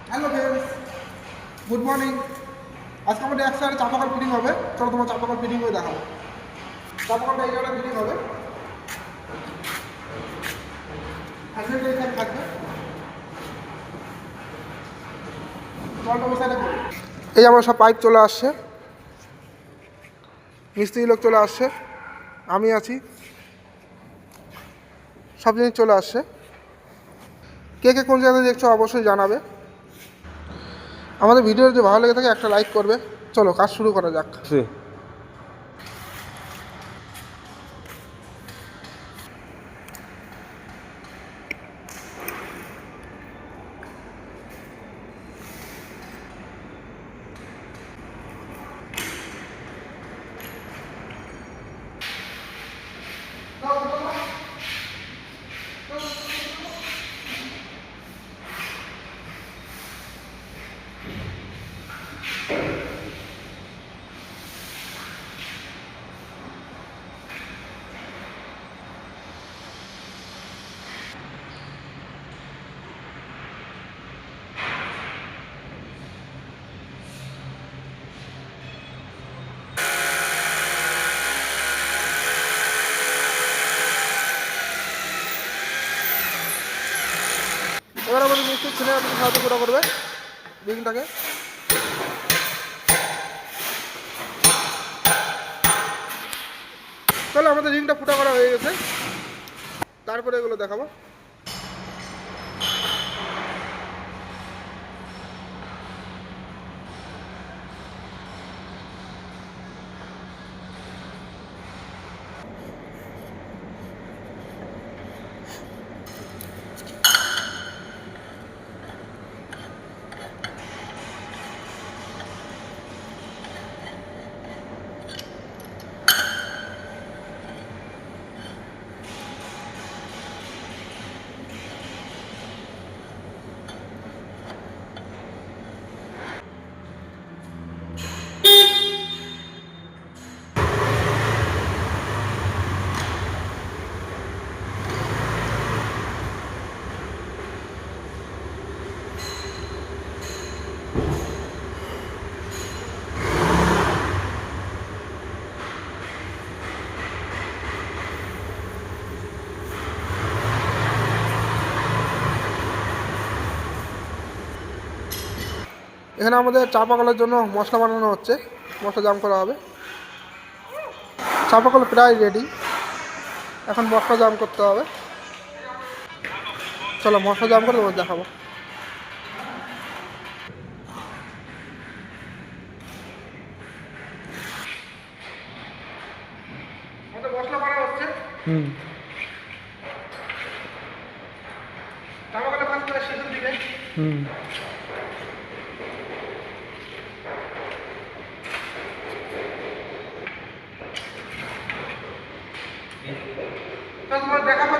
Hello friends, good morning. আজকে আমাদের একসাথে চাপাকল ফিটিং হবে। চলো তোমার চাপাকল ফিটিং করে দেখাবো। চাপাকলটা এই জায়গায় ফিটিং হবে, হ্যান্ডেলটা এখানে থাকবে, জলটা ওই সাইডে করবে। এই আমার সব পাইপ চলে আসছে, মিস্ত্রি লোক চলে আসছে, আমি আছি, সব জিনিস চলে আসছে। কে কে কোন জায়গায় দেখছো অবশ্যই জানাবে। আমাদের ভিডিও যদি ভালো লেগে থাকে একটা লাইক করবে। চলো কাজ শুরু করা যাক। এবার আমাদের মিস্ত্রি ছেলে আপনাকে সাহায্য পুরো করবে বিল্ডিংটাকে। চলো আমাদের রিংটা ফুটা করা হয়ে গেছে, তারপরে এগুলো দেখাবো। এখানে আমাদের চাপাকলের জন্য মশলা বানানো হচ্ছে, মশলা জাম করা হবে। চাপাকল প্রায় রেডি, এখন মশলা জাম করতে হবে। চলো মশলা জাম করে তোমার দেখাবো। মশলা করা হচ্ছে। চাপাকলের কাজ করে শেষের দিকে। তোমার দেখাবো